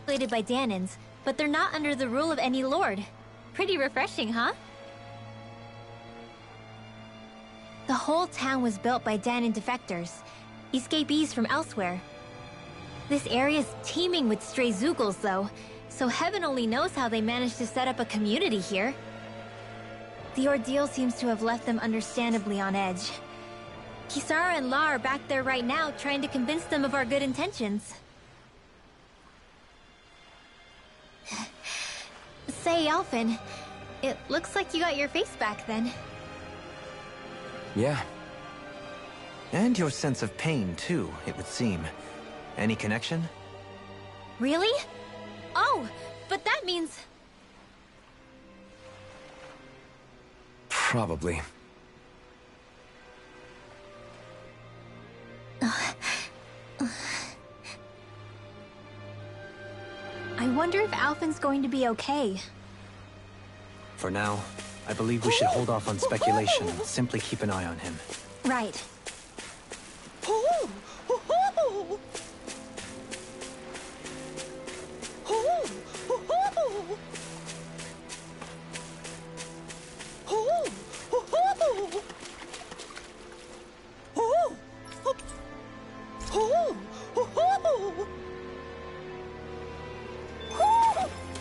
Populated by Danans, but they're not under the rule of any lord. Pretty refreshing, huh? The whole town was built by Danan defectors, escapees from elsewhere. This area's teeming with stray Zeugles, though, so heaven only knows how they managed to set up a community here. The ordeal seems to have left them understandably on edge. Kisara and La are back there right now trying to convince them of our good intentions. Say, Alphen, it looks like you got your face back then. Yeah. And your sense of pain, too, it would seem. Any connection? Really? Oh, but that means... Probably. I wonder if Alphen's going to be okay. For now, I believe we should hold off on speculation and simply keep an eye on him. Right.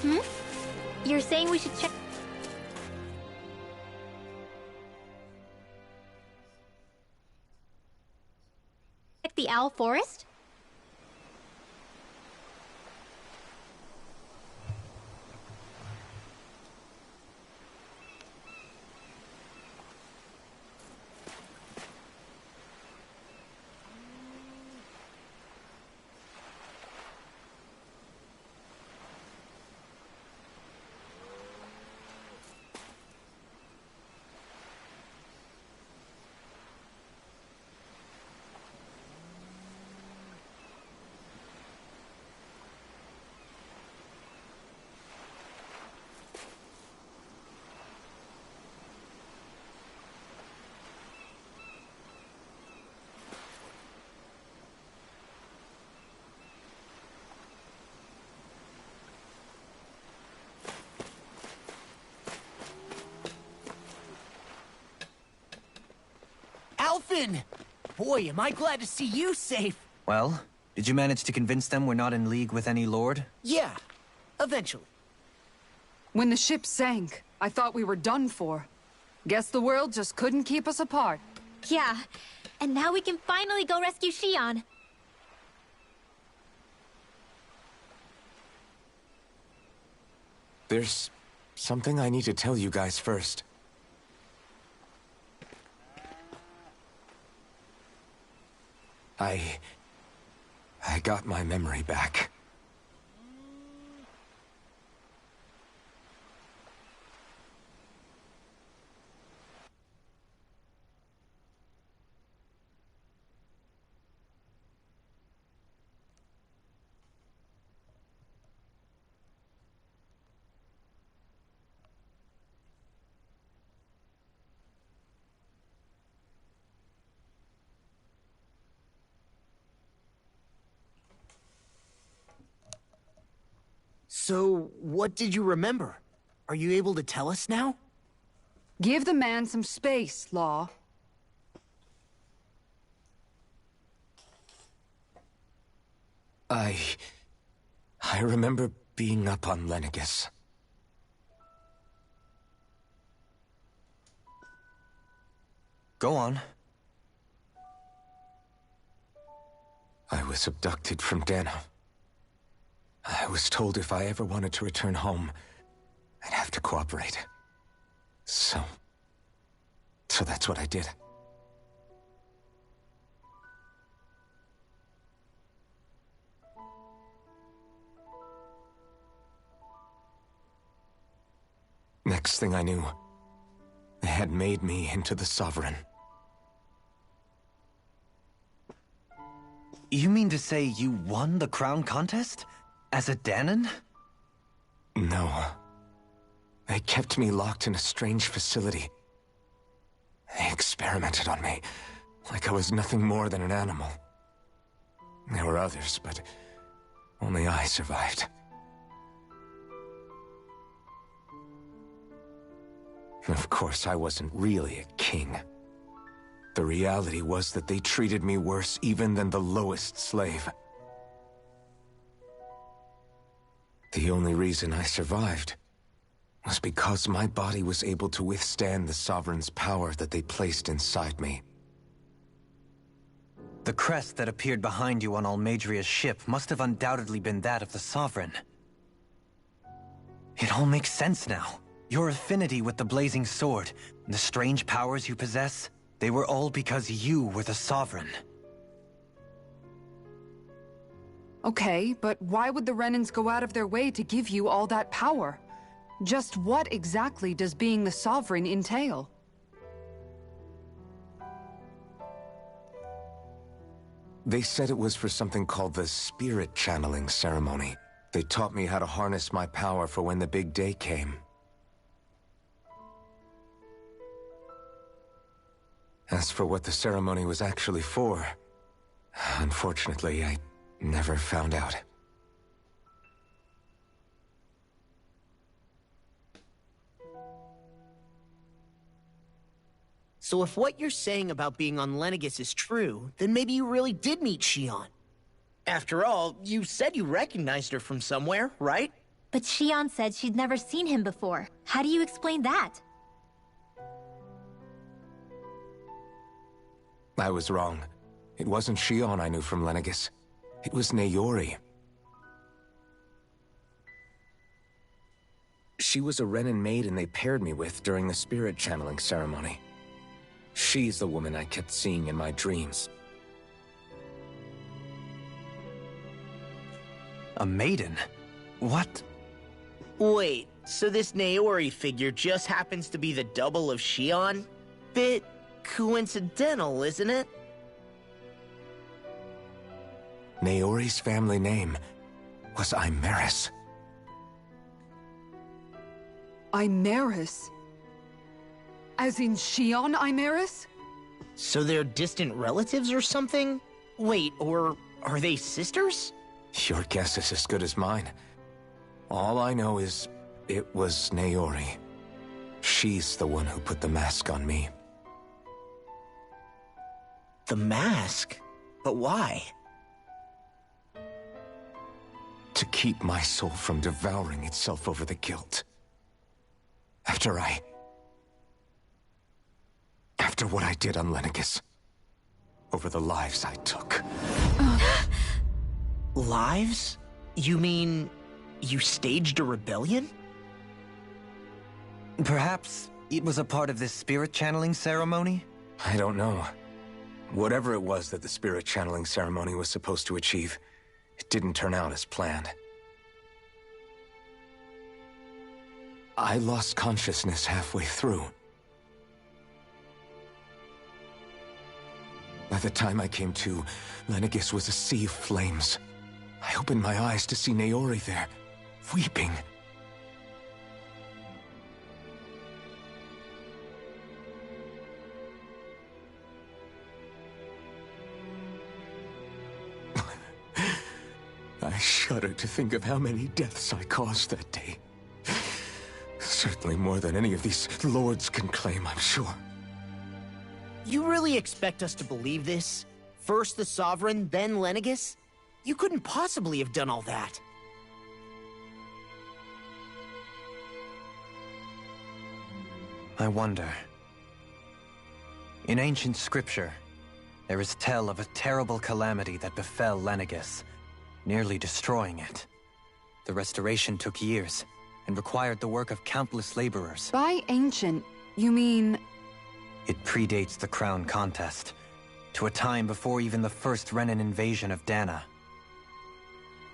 Hmm? You're saying we should check the Owl Forest? Alphen! Boy, am I glad to see you safe. Well, did you manage to convince them we're not in league with any lord? Yeah, eventually. When the ship sank, I thought we were done for. Guess the world just couldn't keep us apart. Yeah, and now we can finally go rescue Xion. There's something I need to tell you guys first. I got my memory back. So, what did you remember? Are you able to tell us now? Give the man some space, Law. I remember being up on Lenegus. Go on. I was abducted from Dana. I was told if I ever wanted to return home, I'd have to cooperate. So that's what I did. Next thing I knew, they had made me into the Sovereign. You mean to say you won the crown contest? As a Danan? No. They kept me locked in a strange facility. They experimented on me, like I was nothing more than an animal. There were others, but only I survived. Of course, I wasn't really a king. The reality was that they treated me worse even than the lowest slave. The only reason I survived was because my body was able to withstand the Sovereign's power that they placed inside me. The crest that appeared behind you on Almadria's ship must have undoubtedly been that of the Sovereign. It all makes sense now. Your affinity with the Blazing Sword, and the strange powers you possess, they were all because you were the Sovereign. Okay, but why would the Renans go out of their way to give you all that power? Just what exactly does being the Sovereign entail? They said it was for something called the Spirit Channeling Ceremony. They taught me how to harness my power for when the big day came. As for what the ceremony was actually for, unfortunately, I never found out. So if what you're saying about being on Lenegis is true, then maybe you really did meet Xion. After all, you said you recognized her from somewhere, right? But Xion said she'd never seen him before. How do you explain that? I was wrong. It wasn't Xion I knew from Lenegis. It was Naori. She was a Renan maiden they paired me with during the spirit channeling ceremony. She's the woman I kept seeing in my dreams. A maiden? What? Wait, so this Naori figure just happens to be the double of Xion? Bit coincidental, isn't it? Naori's family name was Imeris. Imeris? As in Xion Imeris? So they're distant relatives or something? Wait, or are they sisters? Your guess is as good as mine. All I know is it was Naori. She's the one who put the mask on me. The mask? But why? To keep my soul from devouring itself over the guilt. After what I did on Lenegis. Over the lives I took. Lives? You mean you staged a rebellion? Perhaps it was a part of this spirit channeling ceremony? I don't know. Whatever it was that the spirit channeling ceremony was supposed to achieve, it didn't turn out as planned. I lost consciousness halfway through. By the time I came to, Lenegis was a sea of flames. I opened my eyes to see Naori there, weeping. I shudder to think of how many deaths I caused that day. Certainly more than any of these lords can claim, I'm sure. You really expect us to believe this? First the Sovereign, then Lenegis? You couldn't possibly have done all that. I wonder. In ancient scripture, there is tell of a terrible calamity that befell Lenegis, nearly destroying it. The restoration took years, and required the work of countless laborers. By ancient, you mean... It predates the crown contest, to a time before even the first Renan invasion of Dana.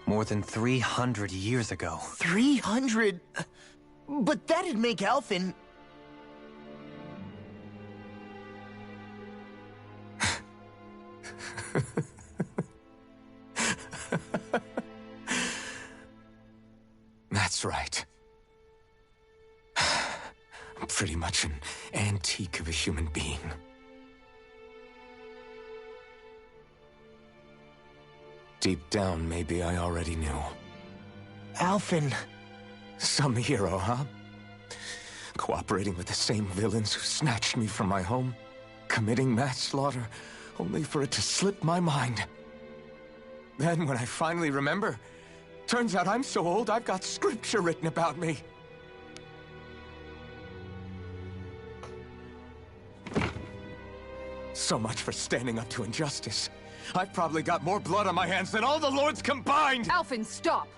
More than 300 years ago. 300? But that'd make Alphen... That's right. I'm pretty much an antique of a human being. Deep down, maybe I already knew. Alphen... Some hero, huh? cooperating with the same villains who snatched me from my home, committing mass slaughter, only for it to slip my mind. Then, when I finally remember, turns out I'm so old I've got scripture written about me. So much for standing up to injustice. I've probably got more blood on my hands than all the lords combined! Alphen, stop!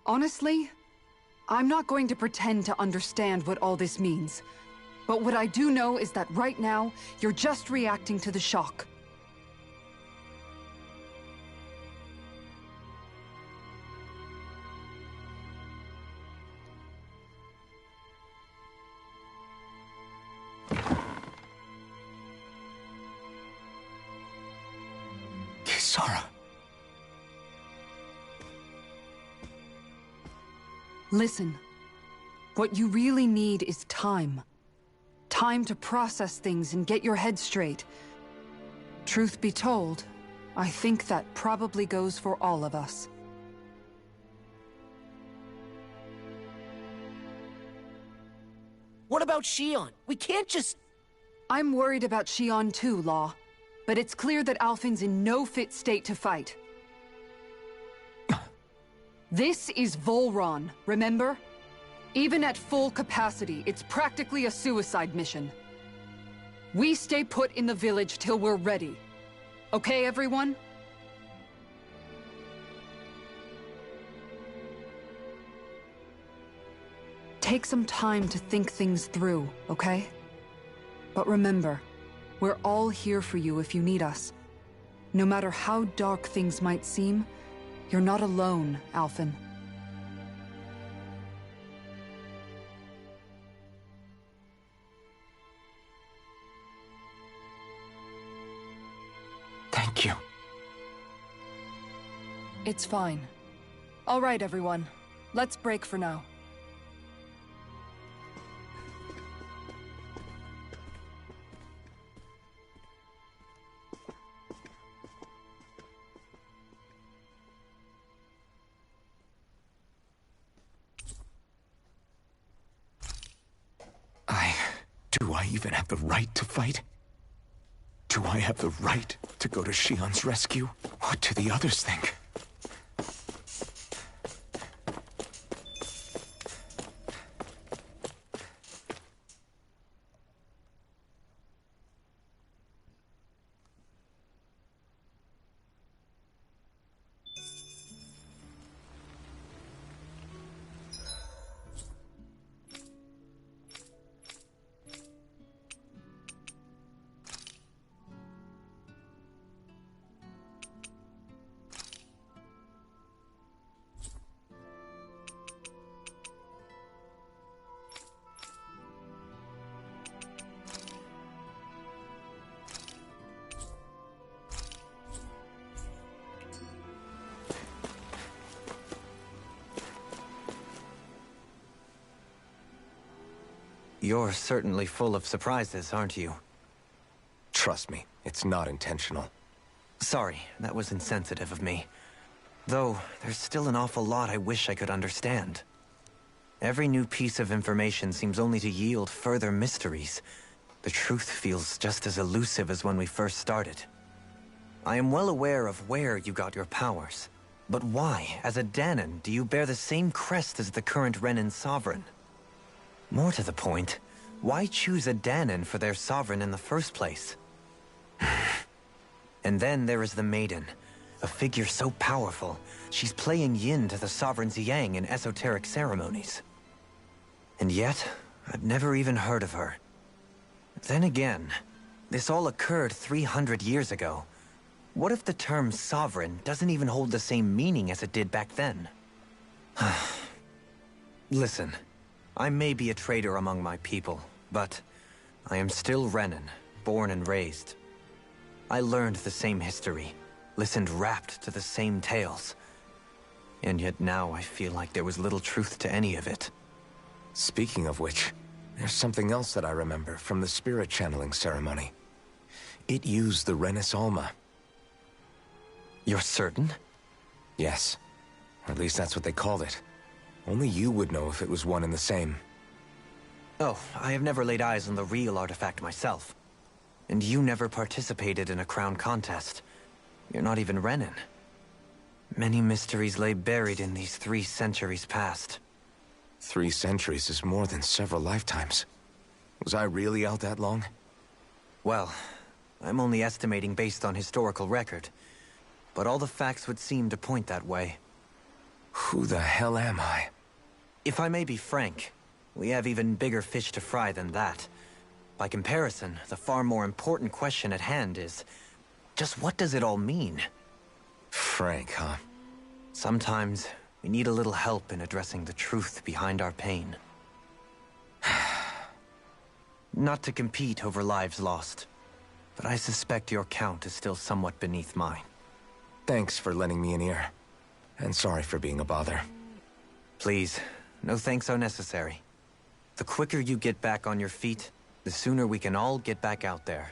Honestly, I'm not going to pretend to understand what all this means. But what I do know is that right now, you're just reacting to the shock. Kisara. Listen. What you really need is time. Time to process things and get your head straight. Truth be told, I think that probably goes for all of us. What about Shion? We can't just... I'm worried about Shion too, Law. But it's clear that Alphen's in no fit state to fight. This is Volron, remember? Even at full capacity, it's practically a suicide mission. We stay put in the village till we're ready. Okay, everyone? Take some time to think things through, okay? But remember, we're all here for you if you need us. No matter how dark things might seem, you're not alone, Alphen. Thank you. It's fine. All right, everyone. Let's break for now. Do I even have the right to fight? Do I have the right to go to Shion's rescue? What do the others think? You're certainly full of surprises, aren't you? Trust me, it's not intentional. Sorry, that was insensitive of me. Though, there's still an awful lot I wish I could understand. Every new piece of information seems only to yield further mysteries. The truth feels just as elusive as when we first started. I am well aware of where you got your powers. But why, as a Dahnan, do you bear the same crest as the current Renan sovereign? More to the point, why choose a Dahnan for their sovereign in the first place? And then there is the Maiden, a figure so powerful, she's playing yin to the sovereign's yang in esoteric ceremonies. And yet, I've never even heard of her. Then again, this all occurred 300 years ago. What if the term sovereign doesn't even hold the same meaning as it did back then? Listen. I may be a traitor among my people, but I am still Renan, born and raised. I learned the same history, listened rapt to the same tales. And yet now I feel like there was little truth to any of it. Speaking of which, there's something else that I remember from the spirit channeling ceremony. It used the Renis Alma. You're certain? Yes. Or at least that's what they called it. Only you would know if it was one and the same. Oh, I have never laid eyes on the real artifact myself. And you never participated in a crown contest. You're not even Renin. Many mysteries lay buried in these 3 centuries past. 3 centuries is more than several lifetimes. Was I really out that long? Well, I'm only estimating based on historical record. But all the facts would seem to point that way. Who the hell am I? If I may be frank, we have even bigger fish to fry than that. By comparison, the far more important question at hand is, just what does it all mean? Frank, huh? Sometimes, we need a little help in addressing the truth behind our pain. Not to compete over lives lost, but I suspect your count is still somewhat beneath mine. Thanks for lending me an ear. And sorry for being a bother. Please, no thanks are necessary. The quicker you get back on your feet, the sooner we can all get back out there.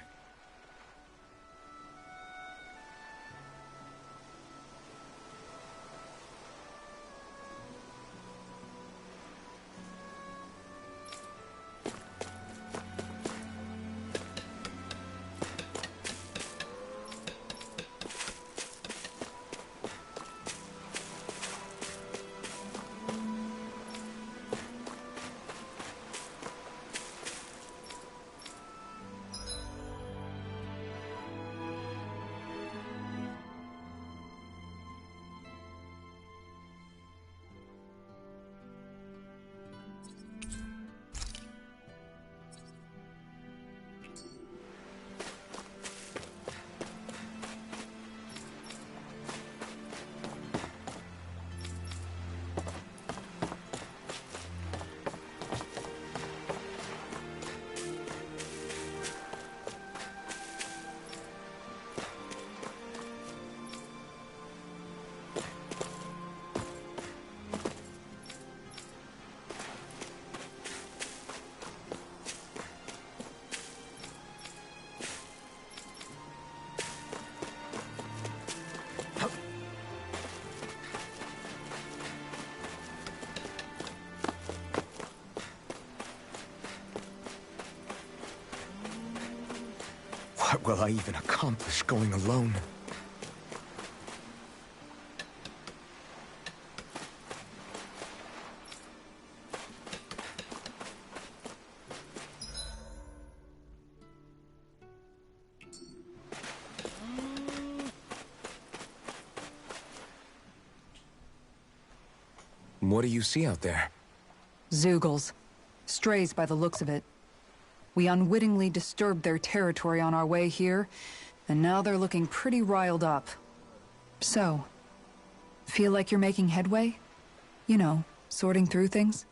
What will I even accomplish going alone? What do you see out there? Zeugles. Strays by the looks of it. We unwittingly disturbed their territory on our way here, and now they're looking pretty riled up. So, feel like you're making headway? You know, sorting through things?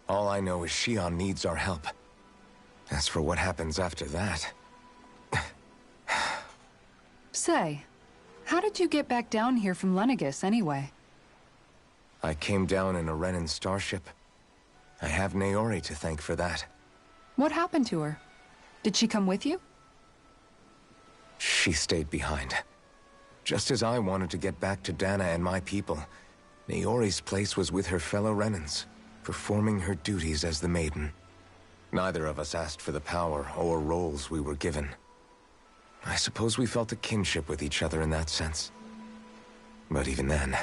All I know is Shion needs our help. As for what happens after that... Say, how did you get back down here from Lenegis, anyway? I came down in a Renin starship. I have Naori to thank for that. What happened to her? Did she come with you? She stayed behind. Just as I wanted to get back to Dana and my people, Naori's place was with her fellow Renins, performing her duties as the Maiden. Neither of us asked for the power or roles we were given. I suppose we felt a kinship with each other in that sense. But even then...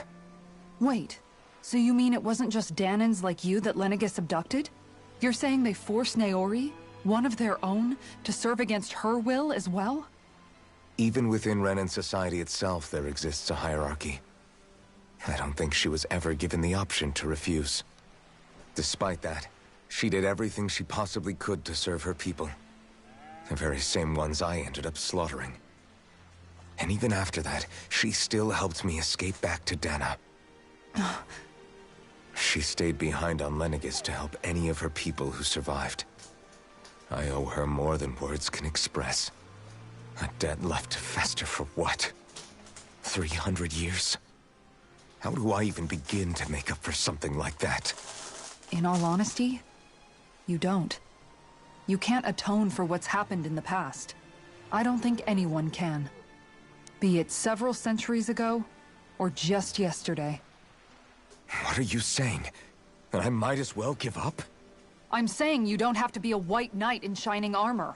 Wait, so you mean it wasn't just Danans like you that Lenegis abducted? You're saying they forced Naori, one of their own, to serve against her will as well? Even within Renin society itself, there exists a hierarchy. I don't think she was ever given the option to refuse. Despite that, she did everything she possibly could to serve her people. The very same ones I ended up slaughtering. And even after that, she still helped me escape back to Dana. She stayed behind on Lenegis to help any of her people who survived. I owe her more than words can express. A debt left to fester for what? 300 years? How do I even begin to make up for something like that? In all honesty, you don't. You can't atone for what's happened in the past. I don't think anyone can. Be it several centuries ago, or just yesterday. What are you saying? then I might as well give up? I'm saying you don't have to be a white knight in shining armor.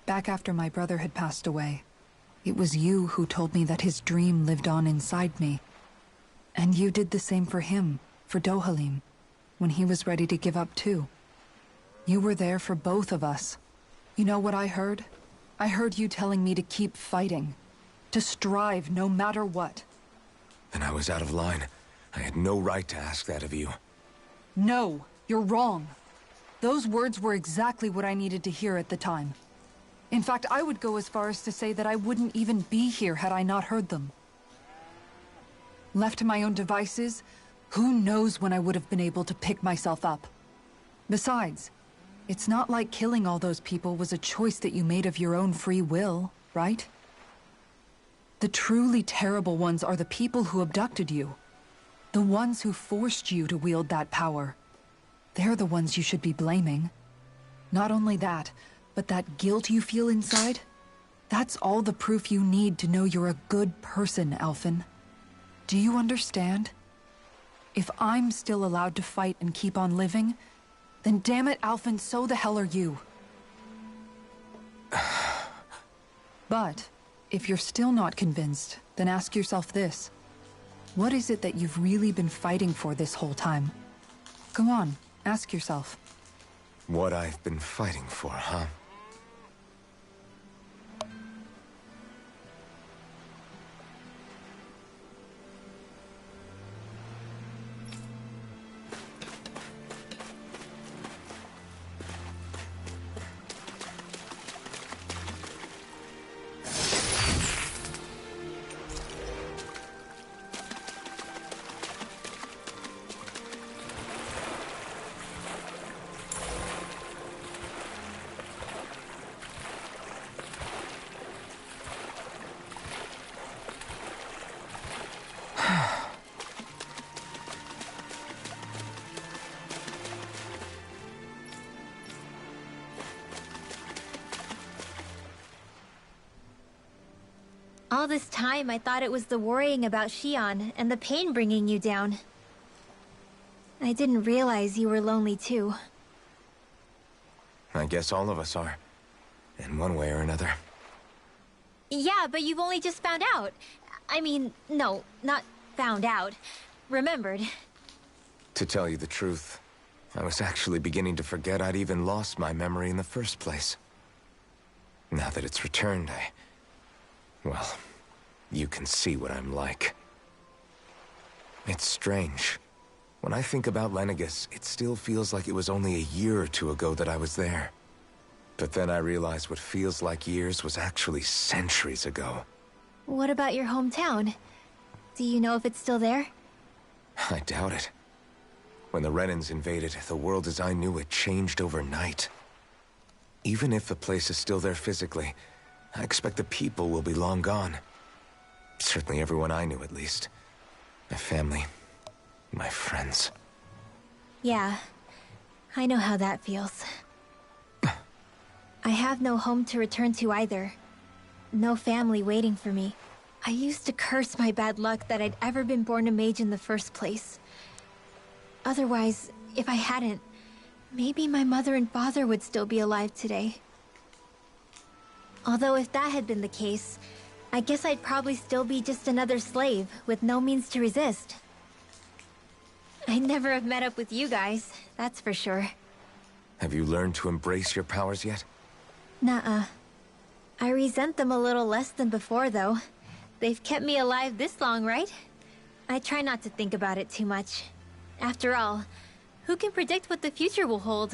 Back after my brother had passed away, it was you who told me that his dream lived on inside me. And you did the same for him, for Dohalim, when he was ready to give up too. You were there for both of us. You know what I heard? I heard you telling me to keep fighting, to strive no matter what. Then I was out of line. I had no right to ask that of you. No, you're wrong. Those words were exactly what I needed to hear at the time. In fact, I would go as far as to say that I wouldn't even be here had I not heard them. Left to my own devices, who knows when I would have been able to pick myself up. Besides, it's not like killing all those people was a choice that you made of your own free will, right? The truly terrible ones are the people who abducted you. The ones who forced you to wield that power. They're the ones you should be blaming. Not only that, but that guilt you feel inside, that's all the proof you need to know you're a good person, Alphen. Do you understand? If I'm still allowed to fight and keep on living, then damn it, Alphen, so the hell are you. But, if you're still not convinced, then ask yourself this. What is it that you've really been fighting for this whole time? Go on, ask yourself. What I've been fighting for, huh? All this time, I thought it was the worrying about Shion and the pain bringing you down. I didn't realize you were lonely too. I guess all of us are. In one way or another. Yeah, but you've only just found out. I mean, no, not found out. Remembered. To tell you the truth, I was actually beginning to forget I'd even lost my memory in the first place. Now that it's returned, well, you can see what I'm like. It's strange. When I think about Lenegis, it still feels like it was only a year or two ago that I was there. But then I realized what feels like years was actually centuries ago. What about your hometown? Do you know if it's still there? I doubt it. When the Renans invaded, the world as I knew it changed overnight. Even if the place is still there physically, I expect the people will be long gone. Certainly everyone I knew, at least. My family, my friends. Yeah, I know how that feels. I have no home to return to either. No family waiting for me. I used to curse my bad luck that I'd ever been born a mage in the first place. Otherwise, if I hadn't, maybe my mother and father would still be alive today. Although if that had been the case, I guess I'd probably still be just another slave with no means to resist. I'd never have met up with you guys, that's for sure. Have you learned to embrace your powers yet? Nuh-uh. I resent them a little less than before, though. They've kept me alive this long, right? I try not to think about it too much. After all, who can predict what the future will hold?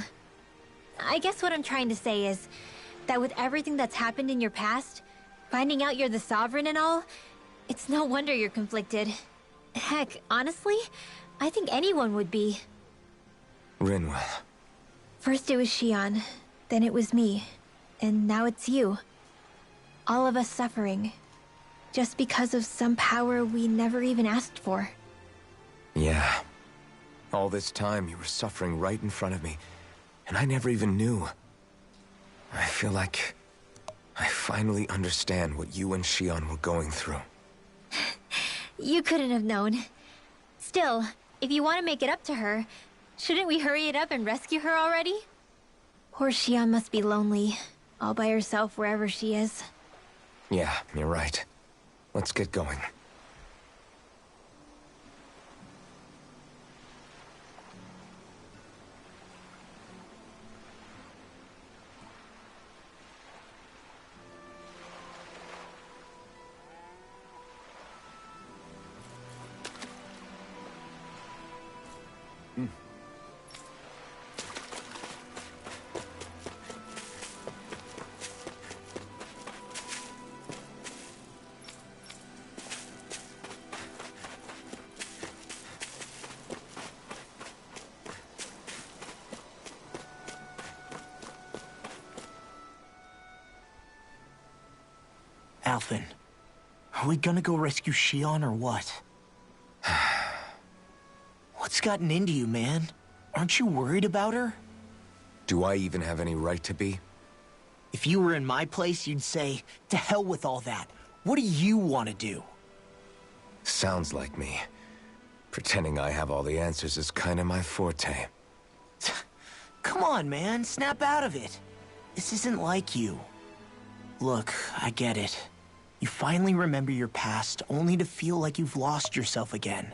I guess what I'm trying to say is that with everything that's happened in your past, finding out you're the Sovereign and all, it's no wonder you're conflicted. Heck, honestly, I think anyone would be. Rinwell. First it was Shion, then it was me, and now it's you. All of us suffering, just because of some power we never even asked for. Yeah. All this time you were suffering right in front of me, and I never even knew. I feel like I finally understand what you and Shion were going through. You couldn't have known. Still, If you want to make it up to her, shouldn't we hurry it up and rescue her already? Poor Xion must be lonely, all by herself wherever she is. Yeah, you're right. Let's get going. Alphen, are we gonna go rescue Xion or what? What's gotten into you, man? Aren't you worried about her? Do I even have any right to be? If you were in my place, you'd say, to hell with all that. What do you want to do? Sounds like me. Pretending I have all the answers is kinda my forte. Come on, man. Snap out of it. This isn't like you. Look, I get it. You finally remember your past, only to feel like you've lost yourself again.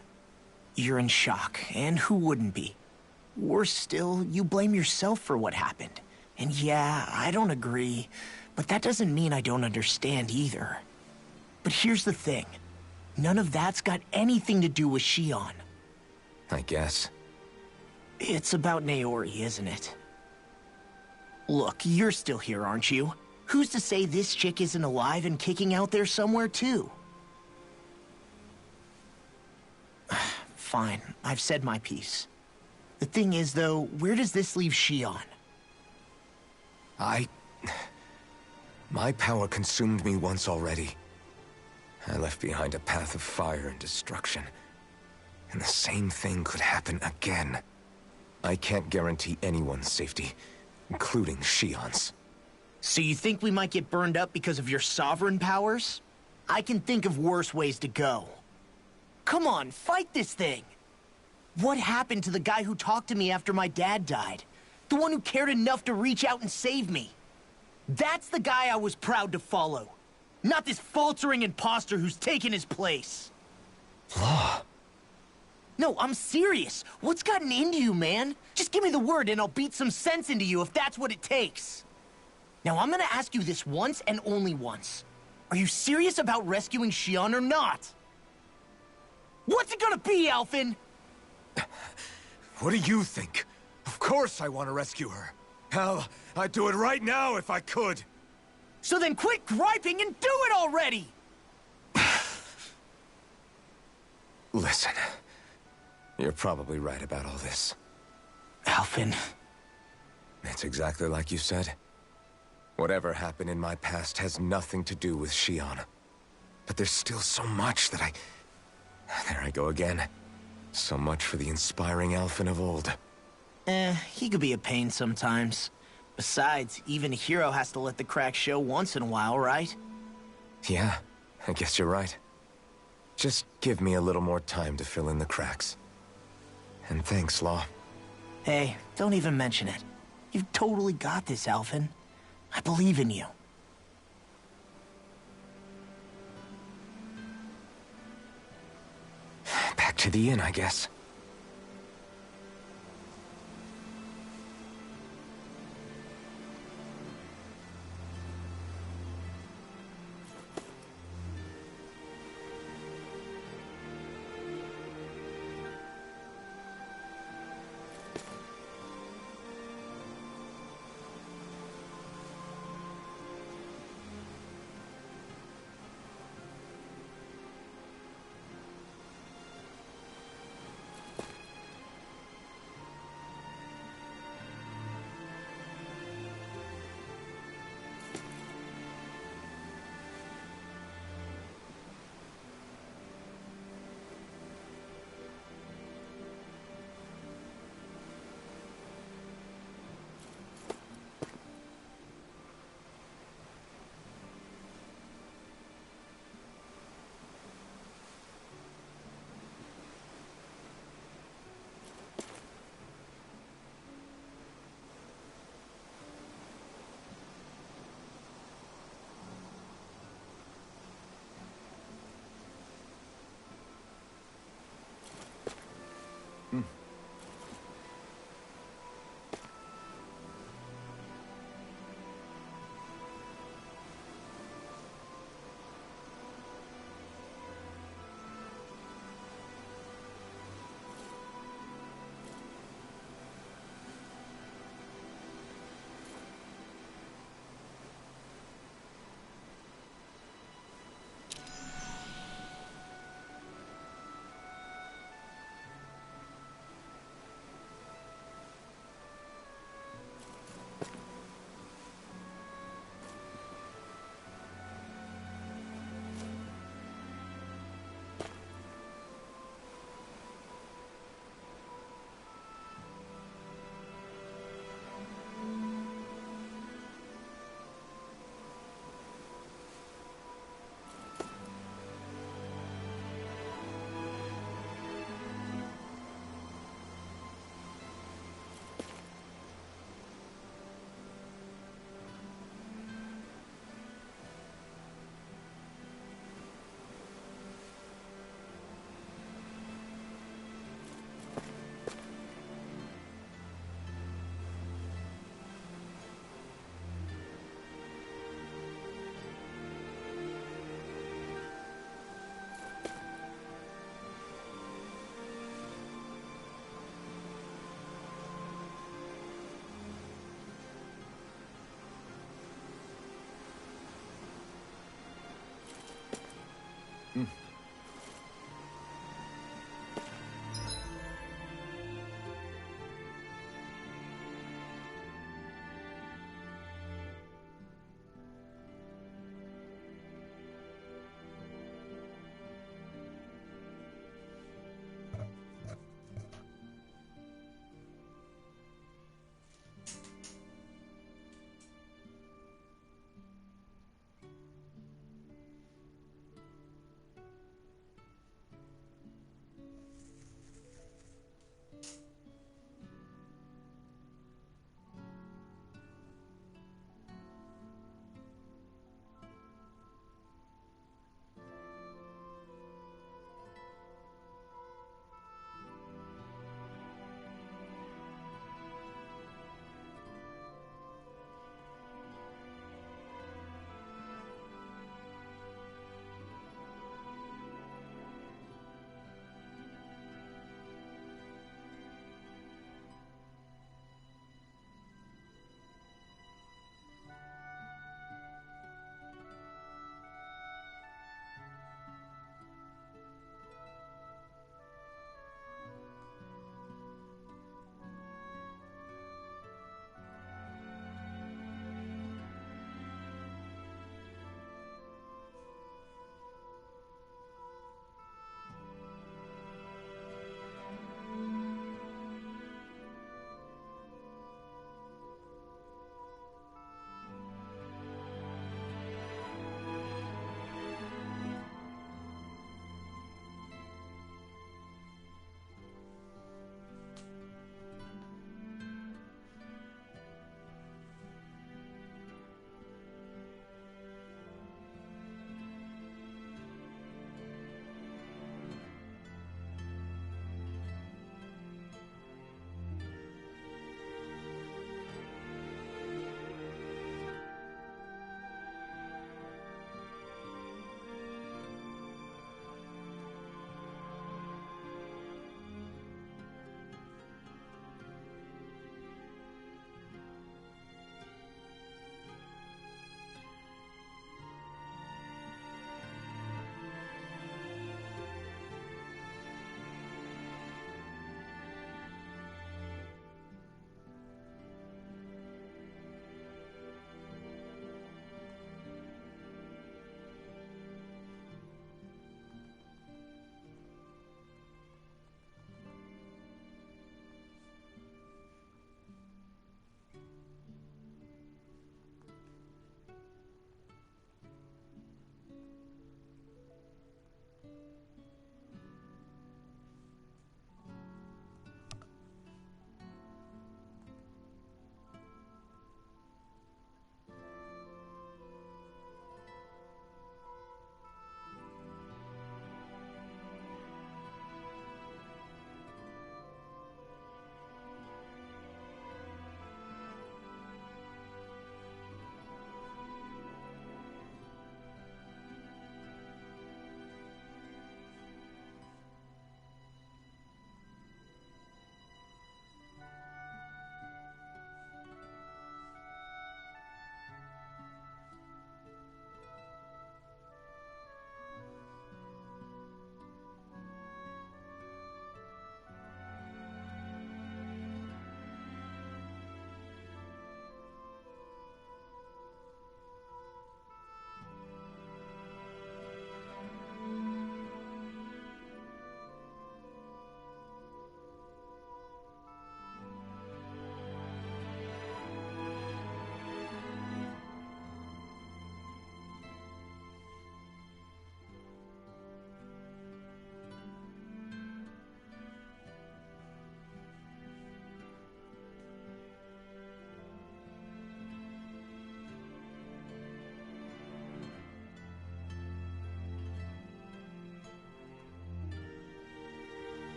You're in shock, and who wouldn't be? Worse still, you blame yourself for what happened. And yeah, I don't agree, but that doesn't mean I don't understand either. But here's the thing. None of that's got anything to do with Xion. I guess. It's about Naori, isn't it? Look, you're still here, aren't you? Who's to say this chick isn't alive and kicking out there somewhere, too? Fine, I've said my piece. The thing is, though, where does this leave Xion? My power consumed me once already. I left behind a path of fire and destruction. And the same thing could happen again. I can't guarantee anyone's safety, including Xion's. So you think we might get burned up because of your sovereign powers? I can think of worse ways to go. Come on, fight this thing! What happened to the guy who talked to me after my dad died? The one who cared enough to reach out and save me? That's the guy I was proud to follow. Not this faltering imposter who's taken his place. Law. No, I'm serious. What's gotten into you, man? Just give me the word and I'll beat some sense into you if that's what it takes. Now, I'm gonna ask you this once and only once. Are you serious about rescuing Xion or not? What's it gonna be, Alphen? What do you think? Of course I want to rescue her. Hell, I'd do it right now if I could. So then quit griping and do it already! Listen, you're probably right about all this. Alphen. It's exactly like you said. Whatever happened in my past has nothing to do with Xion. But there's still so much that There I go again. So much for the inspiring Alphen of old. He could be a pain sometimes. Besides, even a hero has to let the cracks show once in a while, right? Yeah, I guess you're right. Just give me a little more time to fill in the cracks. And thanks, Law. Hey, don't even mention it. You've totally got this, Alphen. I believe in you. Back to the inn, I guess.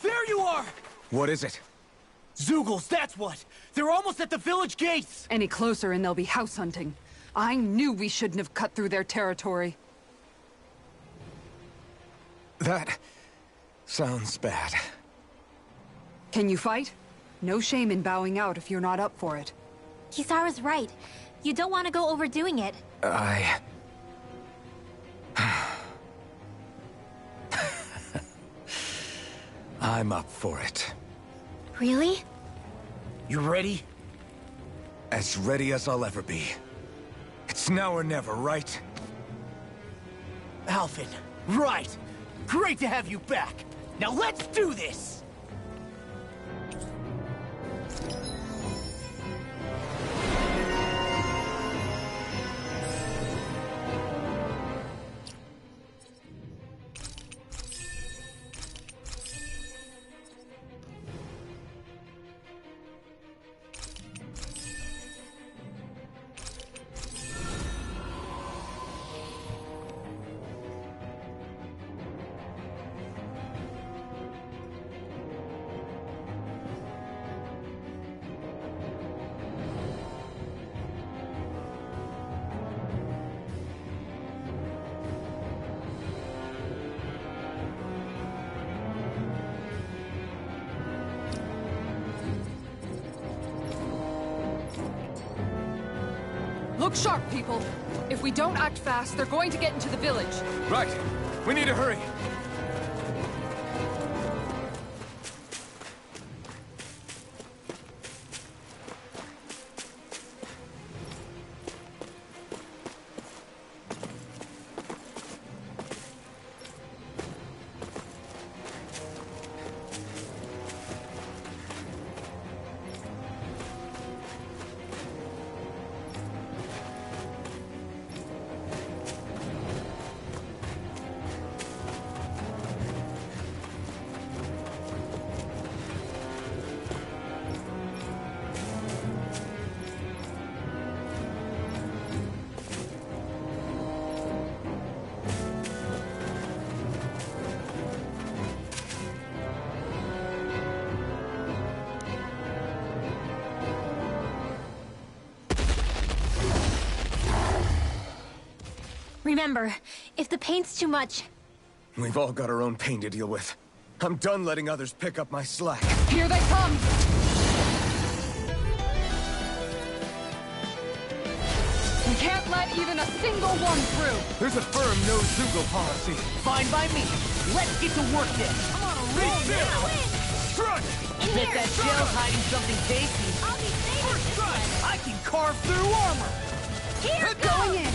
There you are! What is it? Zeugles, that's what! They're almost at the village gates! Any closer and they'll be house hunting. I knew we shouldn't have cut through their territory. That sounds bad. Can you fight? No shame in bowing out if you're not up for it. Kisara's right. You don't want to go overdoing it. I'm up for it. Really? You ready? As ready as I'll ever be. It's now or never, right? Alvin, right! Great to have you back! Now let's do this! Look sharp, people! If we don't act fast, they're going to get into the village. Right! We need to hurry! Remember, if the pain's too much... We've all got our own pain to deal with. I'm done letting others pick up my slack. Here they come! We can't let even a single one through! There's a firm no-Zeugle policy. Fine by me. Let's get to work then. I'm on a roll now. Strike! Bet that shell's hiding something tasty. I'll be saving this one. I can carve through armor. Here Going in!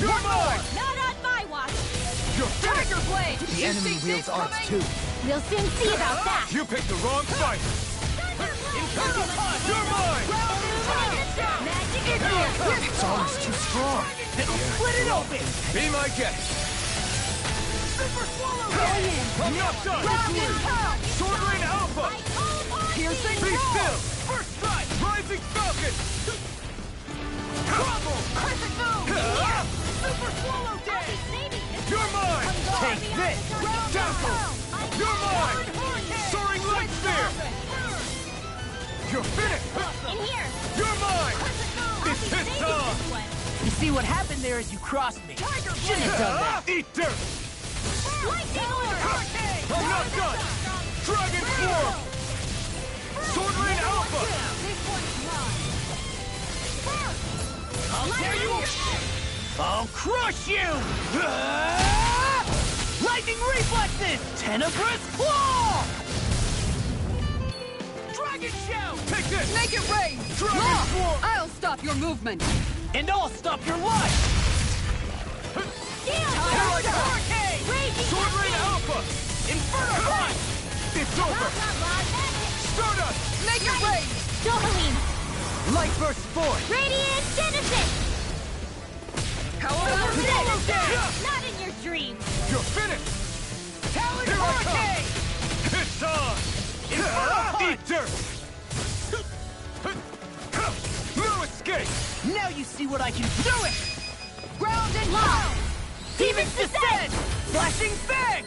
You're mine! Not on my watch! You're finished! Tiger Blade! The enemy wields arts too. We'll soon see about that! You picked the wrong fight! Infernal punch! You're mine! Magic is here! It's almost too strong. Split it open! Be my guest! Super swallow! Going in! I'm not done! Round and pound! Sword Rain Alpha! Piercing Be roll! still! First strike! Rising Falcon! Crumble! Perfect move! Super swallow day! You're mine! Take this! Dazzle! You're mine! Soaring Light Spear! You're finished! In here! You're mine! It's his time! You see what happened there is you crossed me. Shouldn't have done that. Eat dirt! Lightning orb! I'm not done! Dragon Form! Sword Rain Alpha! I'll tear you! I'll crush you! Lightning reflexes! Tenebrous claw! Dragon shout! Take this! Make it rain! Dragon Law! Form! I'll stop your movement! And I'll stop your life! Hurricane! Sword Rain Alpha! Inferno punch! It's over! Stardust! Make it rain! Dopamine! Light burst forth! Radiant Genesis! How about Swallow this? day! Not in your dreams! You're finished! Talon Here I come! hurricane! It's on! Inferno punch! Eat dirt! No escape! Now you see what I can do it! Ground and Law! pound! Demons descend! Flashing fang!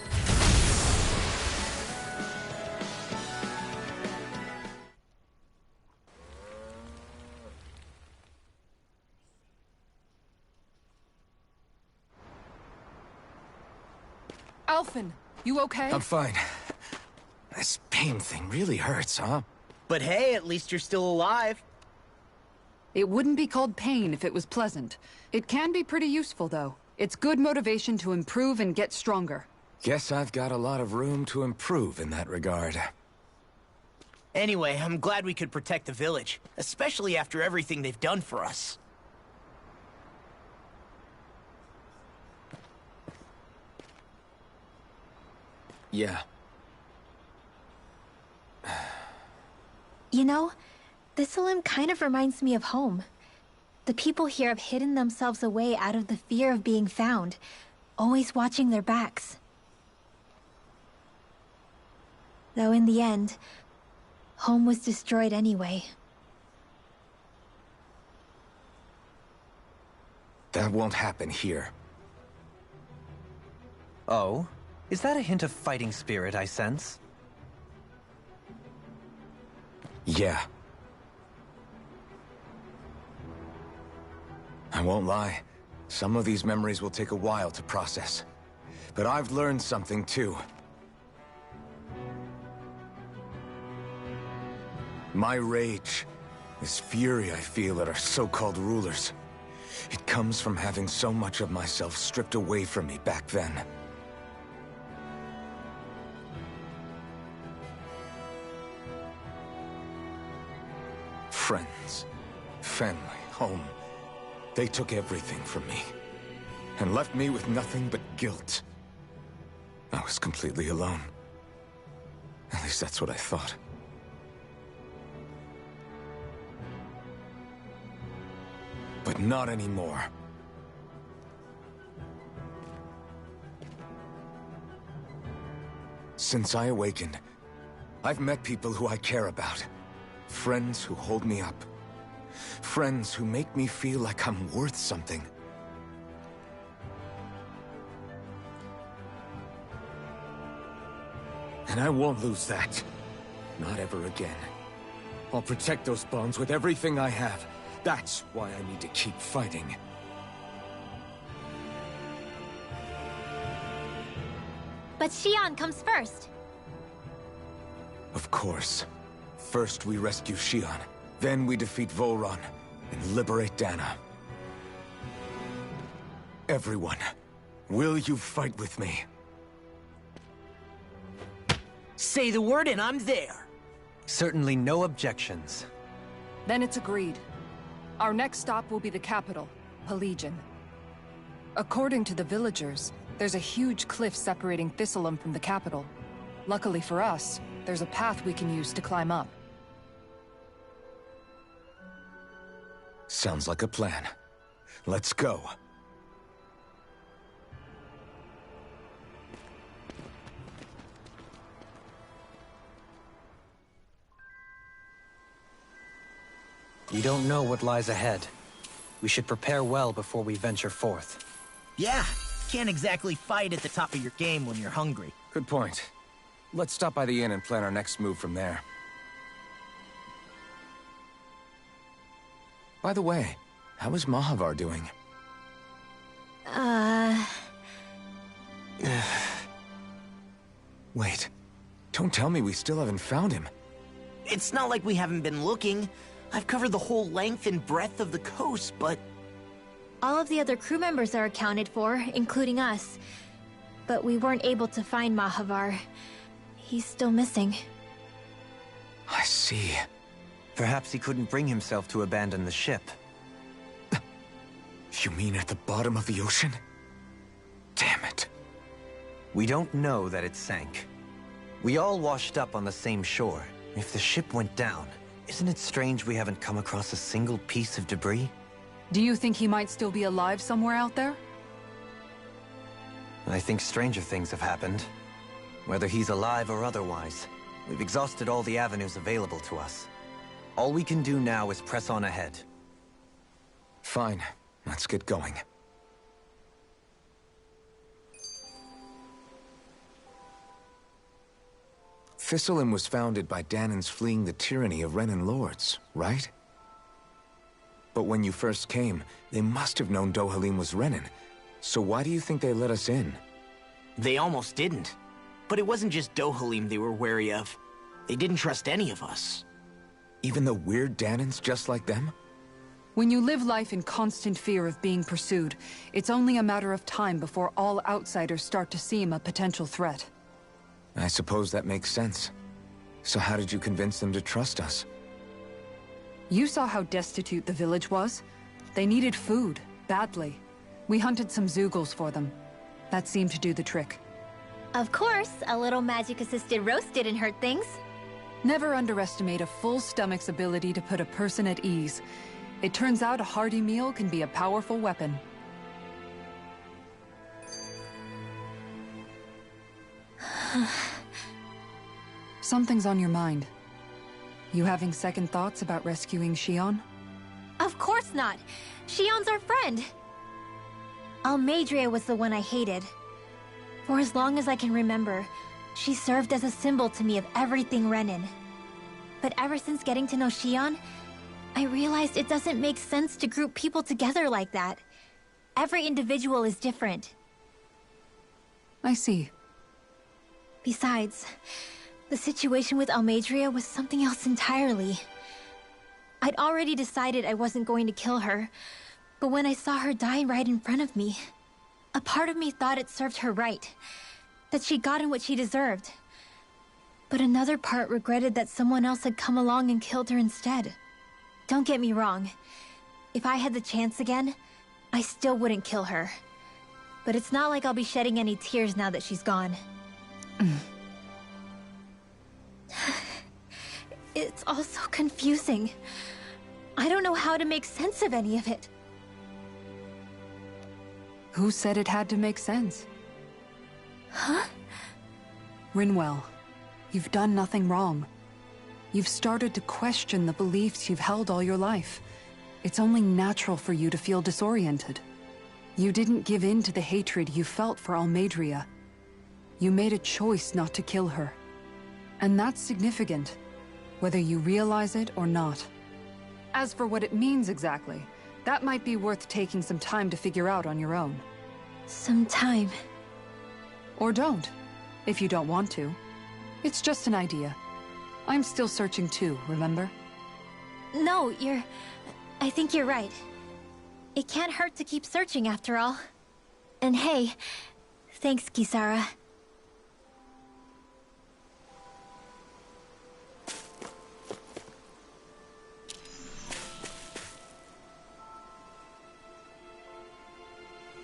Alphen, you okay? I'm fine. This pain thing really hurts, huh? But hey, at least you're still alive. It wouldn't be called pain if it was pleasant. It can be pretty useful, though. It's good motivation to improve and get stronger. Guess I've got a lot of room to improve in that regard. Anyway, I'm glad we could protect the village, especially after everything they've done for us. Yeah. You know, Thistleum kind of reminds me of home. The people here have hidden themselves away out of the fear of being found, always watching their backs. Though in the end, home was destroyed anyway. That won't happen here. Oh? Is that a hint of fighting spirit I sense? Yeah. I won't lie. Some of these memories will take a while to process. But I've learned something too. My rage, this fury I feel at our so-called rulers, it comes from having so much of myself stripped away from me back then. Friends, family, home. They took everything from me, and left me with nothing but guilt. I was completely alone. At least that's what I thought. But not anymore. Since I awakened, I've met people who I care about. Friends who hold me up. Friends who make me feel like I'm worth something. And I won't lose that. Not ever again. I'll protect those bonds with everything I have. That's why I need to keep fighting. But Xion comes first. Of course. First we rescue Xion, then we defeat Volron, and liberate Dana. Everyone, will you fight with me? Say the word and I'm there. Certainly no objections. Then it's agreed. Our next stop will be the capital, Pelegion. According to the villagers, there's a huge cliff separating Thistleum from the capital. Luckily for us, there's a path we can use to climb up. Sounds like a plan. Let's go. We don't know what lies ahead. We should prepare well before we venture forth. Yeah, can't exactly fight at the top of your game when you're hungry. Good point. Let's stop by the inn and plan our next move from there. By the way, how is Mahavar doing? Wait, don't tell me we still haven't found him. It's not like we haven't been looking. I've covered the whole length and breadth of the coast, but... All of the other crew members are accounted for, including us. But we weren't able to find Mahavar. He's still missing. I see. Perhaps he couldn't bring himself to abandon the ship. You mean at the bottom of the ocean? Damn it. We don't know that it sank. We all washed up on the same shore. If the ship went down, isn't it strange we haven't come across a single piece of debris? Do you think he might still be alive somewhere out there? I think stranger things have happened. Whether he's alive or otherwise, we've exhausted all the avenues available to us. All we can do now is press on ahead. Fine, let's get going. Thistleum was founded by Danans fleeing the tyranny of Renan lords, right? But when you first came, they must have known Dohalim was Renan. So why do you think they let us in? They almost didn't. But it wasn't just Dohalim they were wary of. They didn't trust any of us. Even the weird Danans just like them? When you live life in constant fear of being pursued, it's only a matter of time before all outsiders start to seem a potential threat. I suppose that makes sense. So how did you convince them to trust us? You saw how destitute the village was. They needed food, badly. We hunted some Zeugles for them. That seemed to do the trick. Of course, a little magic-assisted roast didn't hurt things. Never underestimate a full stomach's ability to put a person at ease. It turns out a hearty meal can be a powerful weapon. Something's on your mind. You having second thoughts about rescuing Shion? Of course not! Shion's our friend! Almeidrea was the one I hated. For as long as I can remember, she served as a symbol to me of everything Renin. But ever since getting to know Shion, I realized it doesn't make sense to group people together like that. Every individual is different. I see. Besides, the situation with Almeidrea was something else entirely. I'd already decided I wasn't going to kill her, but when I saw her die right in front of me, a part of me thought it served her right, that she'd gotten what she deserved. But another part regretted that someone else had come along and killed her instead. Don't get me wrong. If I had the chance again, I still wouldn't kill her. But it's not like I'll be shedding any tears now that she's gone. It's all so confusing. I don't know how to make sense of any of it. Who said it had to make sense? Huh? Rinwell, you've done nothing wrong. You've started to question the beliefs you've held all your life. It's only natural for you to feel disoriented. You didn't give in to the hatred you felt for Almeidrea. You made a choice not to kill her. And that's significant, whether you realize it or not. As for what it means exactly, that might be worth taking some time to figure out on your own. Some time. Or don't, if you don't want to. It's just an idea. I'm still searching too, remember? No, I think you're right. It can't hurt to keep searching after all. And hey, thanks, Kisara.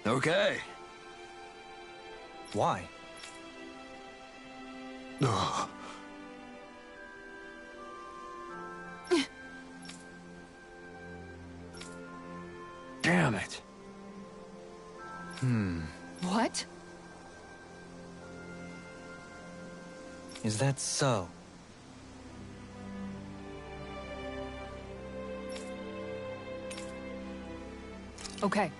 Okay. Why? Ugh. Damn it. What? Is that so? Okay.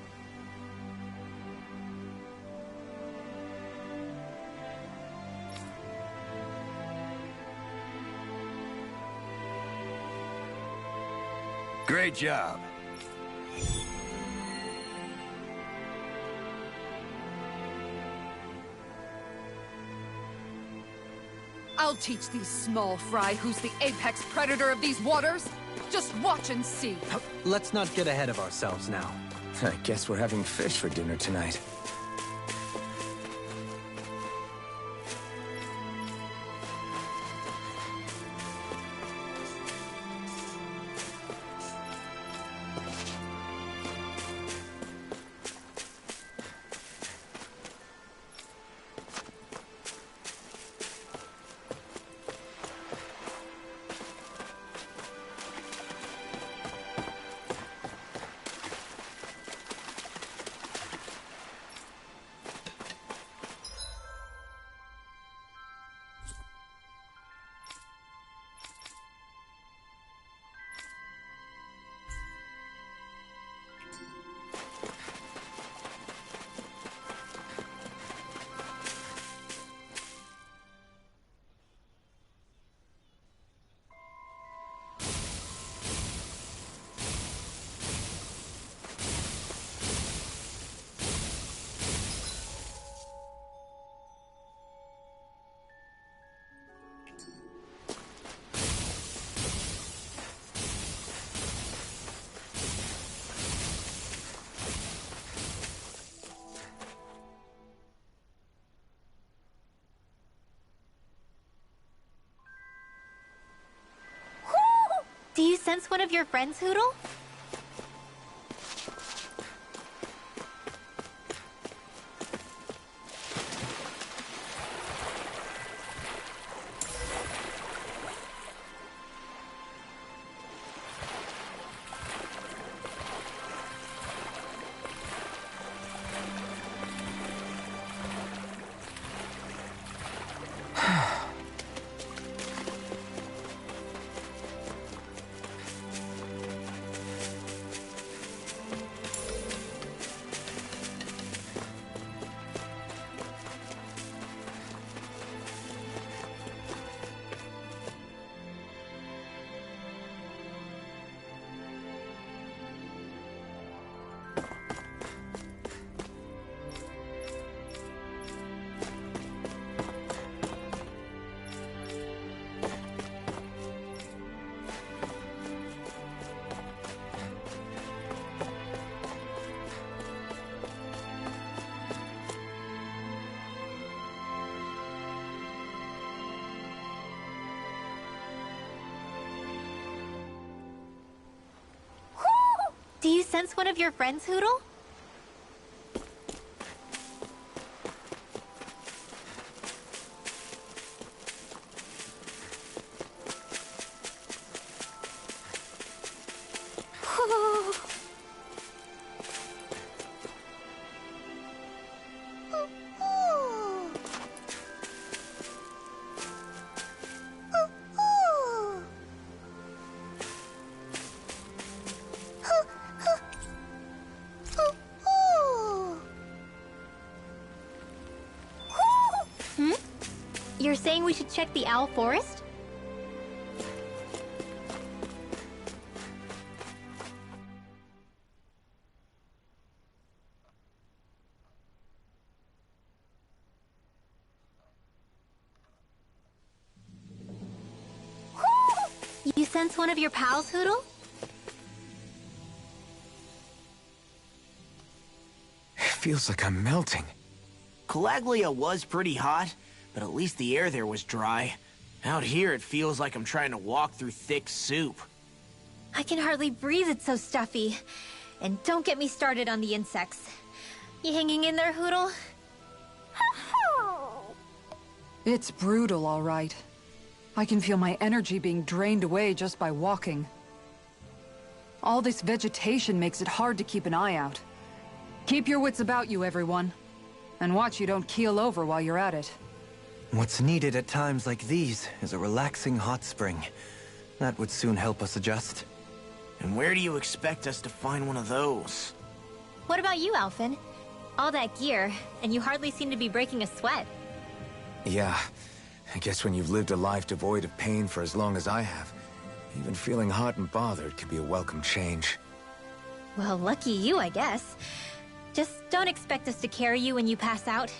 Great job. I'll teach these small fry who's the apex predator of these waters. Just watch and see. Let's not get ahead of ourselves now. I guess we're having fish for dinner tonight. sense one of your friends, Hootle? Do you sense one of your friends, Hootle? You're saying we should check the Owl Forest? You sense one of your pals, Hootle? It feels like I'm melting. Calaglia was pretty hot, but at least the air there was dry. Out here, it feels like I'm trying to walk through thick soup. I can hardly breathe, it's so stuffy. And don't get me started on the insects. You hanging in there, Hootle? It's brutal, all right. I can feel my energy being drained away just by walking. All this vegetation makes it hard to keep an eye out. Keep your wits about you, everyone. And watch you don't keel over while you're at it. What's needed at times like these is a relaxing hot spring. That would soon help us adjust. And where do you expect us to find one of those? What about you, Alphen? All that gear, and you hardly seem to be breaking a sweat. Yeah, I guess when you've lived a life devoid of pain for as long as I have, even feeling hot and bothered can be a welcome change. Well, lucky you, I guess. Just don't expect us to carry you when you pass out.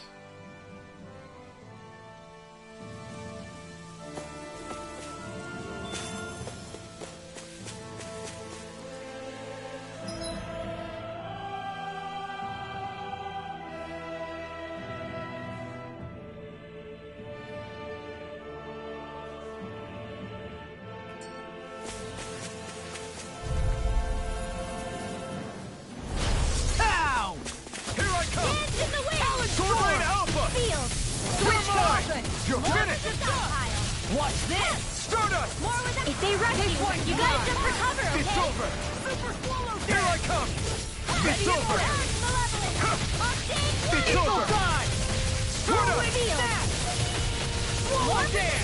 Watch this! Stardust! If they rush you, you gotta jump for cover, okay? It's over! Super Swallow Here I come! It's over! It's over! Stardust! Swallow Dance!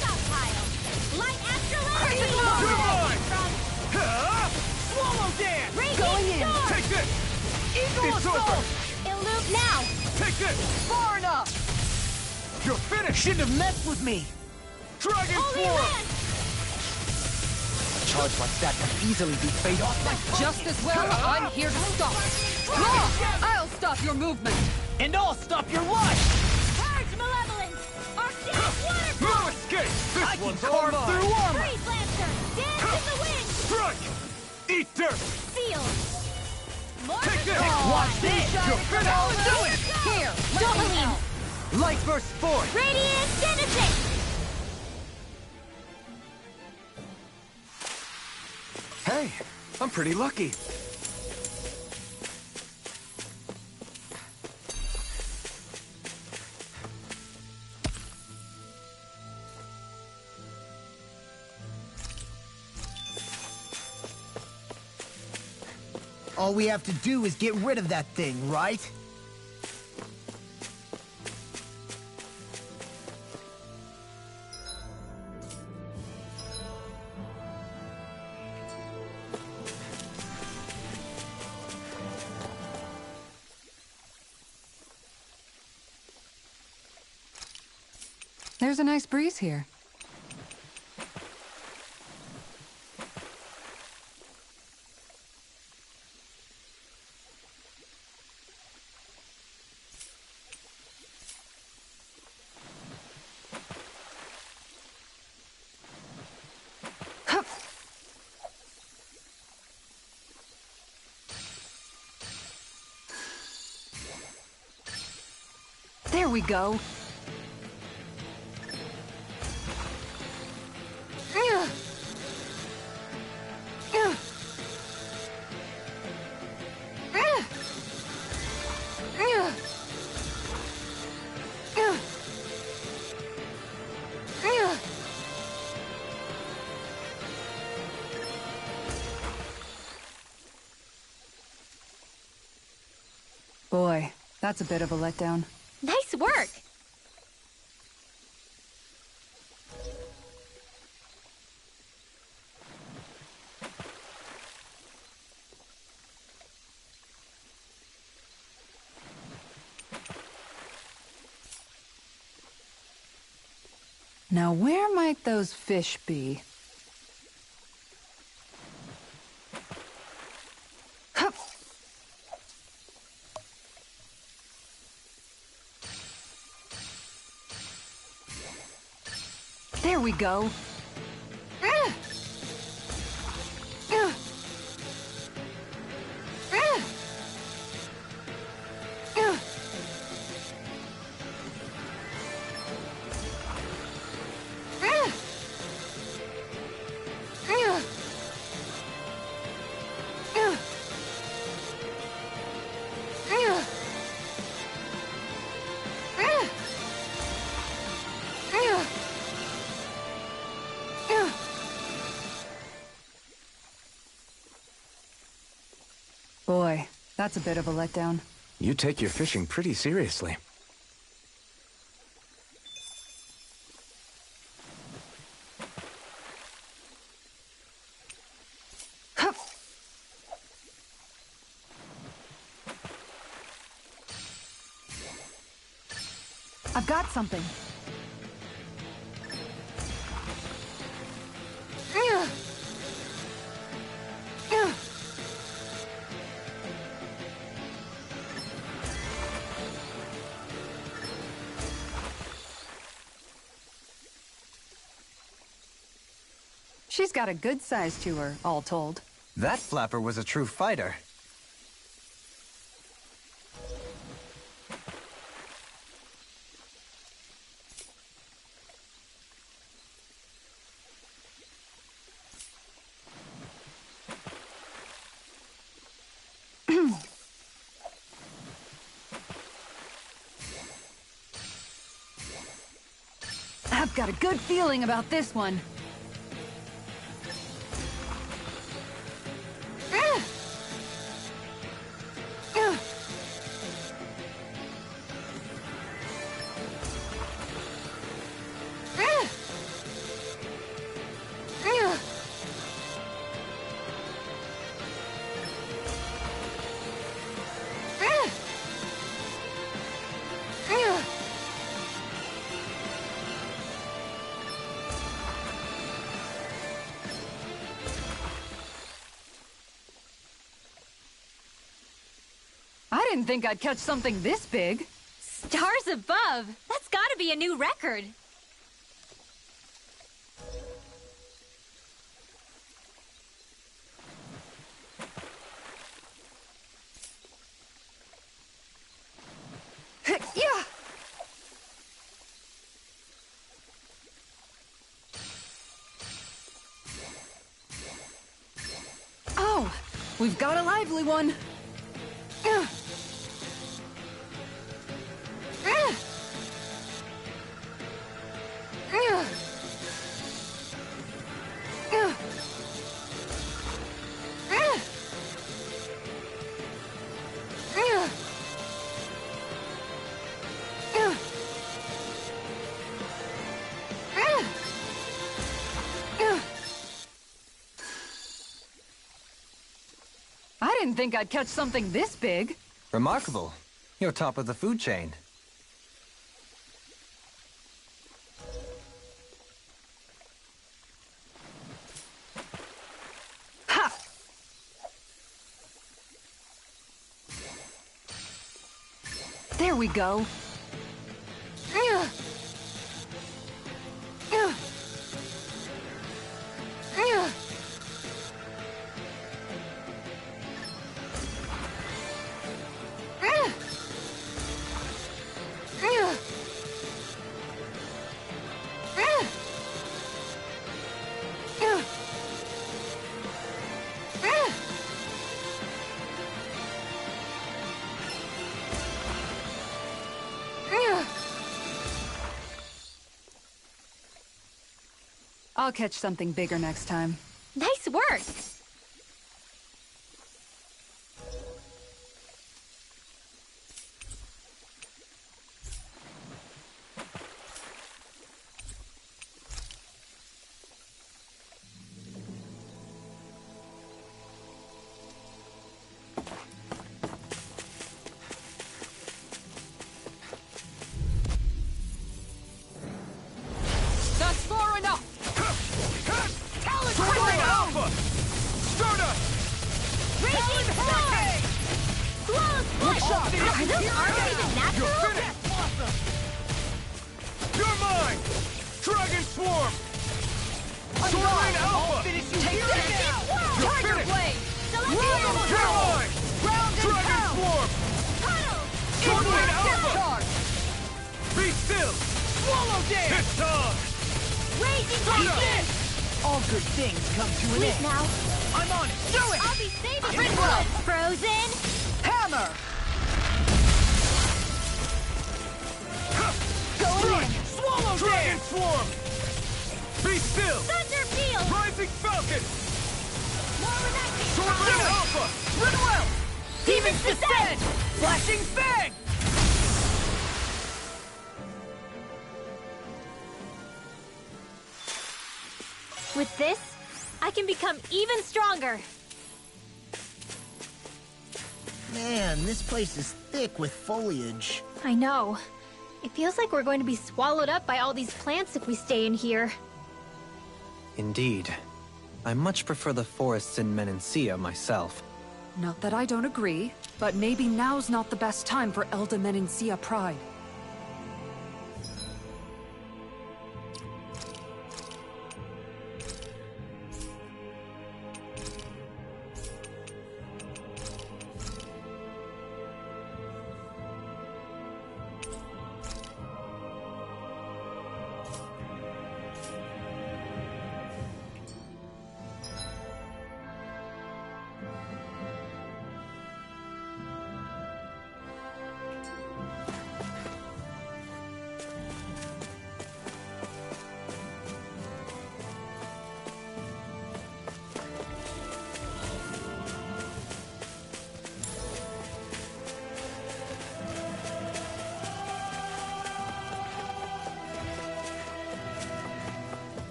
Light after Crazy landing! Swallow Dance! Going in! Take this! Eagle Assault! Illume now! Take this! Far enough! You're finished! Shouldn't have messed with me! Dragon Form! A charge like that can easily be fatal. Just as well, I'm here to stop. I'll stop your movement. And I'll stop your life! Purge Malevolence! Arctic No Waterfall! escape! This I can one's carve all through mine! armor. Freeze Lancer! Dance in the wind! Strike! Eat dirt! Seal! More Take this! control! Watch this! You're finished! Do it! Here, Doubling! Light burst forth! Radiant Genesis! Hey, I'm pretty lucky. All we have to do is get rid of that thing, right? There's a nice breeze here. There we go. Boy, that's a bit of a letdown. Nice work! Now where might those fish be? Hup. There we go. Boy, that's a bit of a letdown. You take your fishing pretty seriously. Hup. I've got something. She's got a good size to her, all told. That flapper was a true fighter. I've got a good feeling about this one. I didn't think I'd catch something this big. Stars above! That's gotta be a new record! Yeah! We've got a lively one. I didn't think I'd catch something this big. Remarkable. You're top of the food chain. Ha! There we go. I'll catch something bigger next time. Nice work! That's far enough! Raging Storm! Slow Split! Are those arms even natural? You're mine! Dragon Swarm! Sword Alpha! Take this! You're Tiger finished! Blade! You're mine! Dragon Swarm! Sword Alpha! Be still! Swallow Dance! It's time! Raging Cascade! All good things come to an Sleep end. now. I'm on it. Do it! I'll be saving Big you! blow. Frozen! Hammer! Going in! Swallow Dragon Swarm! Be still! Thunder Field! Rising Falcon! More relaxing! Sword Alpha! Run well! Demon's Descent! Flashing Fang! With this, I can become even stronger. Man, this place is thick with foliage. I know. It feels like we're going to be swallowed up by all these plants if we stay in here. Indeed. I much prefer the forests in Menancia myself. Not that I don't agree, but maybe now's not the best time for Elda Menancia pride.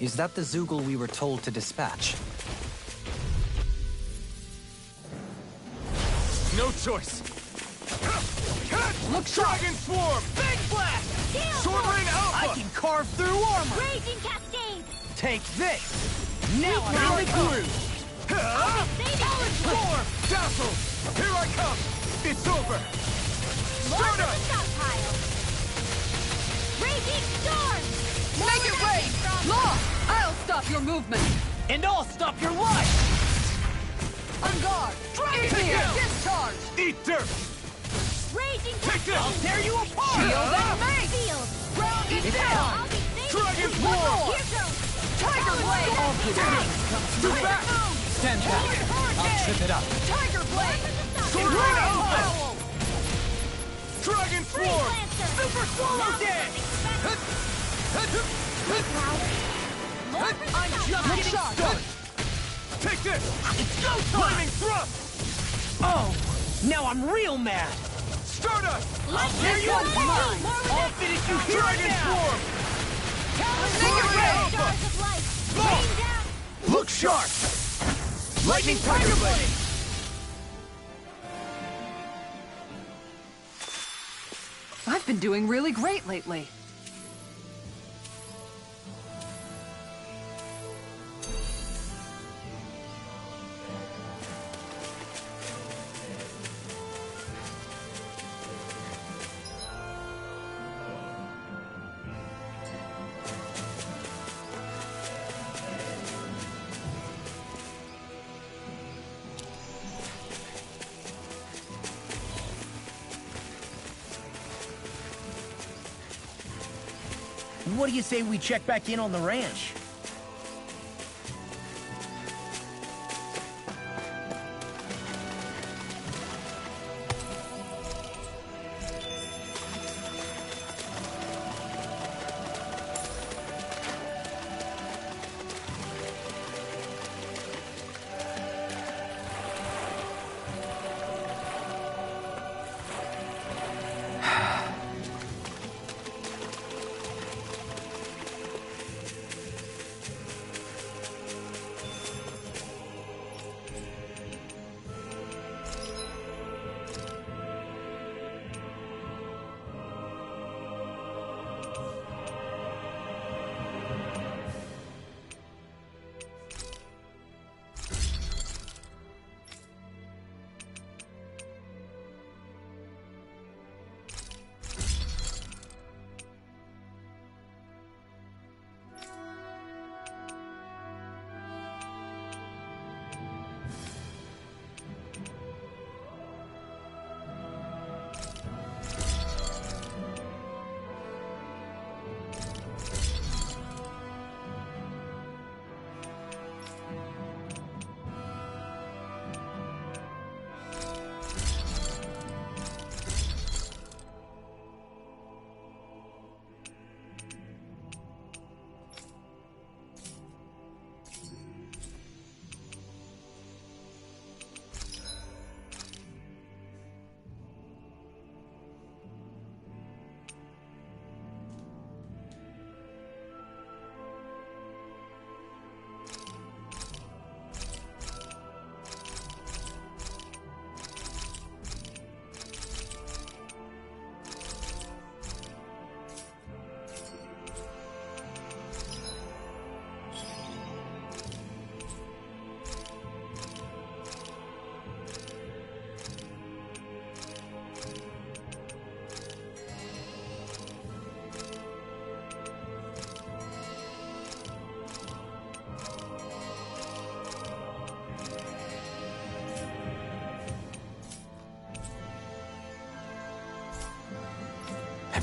Is that the Zoogle we were told to dispatch? No choice! Look, Dragon Swarm! Big Blast! Sword Rain I Alpha! can carve through armor! Raging Cascade! Take this! Now Now I'm it through! I'll be saving you! Swarm! Dazzle! Here I come! It's over! Stardust! Stockpile! Raging storm! Make it rain! Law! I'll stop your movement! And I'll stop your life! On guard! Take Dragon it! discharge! Eat dirt! Raging Take this! I'll tear you apart! Shield and make! field! Ground and It's down! I'll be saving Dragon you. Roar! Here goes! Tiger Blade! Too back! Stand back. I'll trip it up. Tiger Blade! Sword Tornado Roar! Howl! Dragon Freeze Form! Lancer! Super Swallow Dance! I'm just getting started! Take this! It's go time! Lightning Thrust! Oh, now I'm real mad! Stardust! I'll tear you apart! I'll finish you here Dragon and now! Form! Make it rain! Stars of light! Law! Rain down! Look sharp! Lightning Tiger Blade! I've been doing really great lately. What do you say we check back in on the ranch?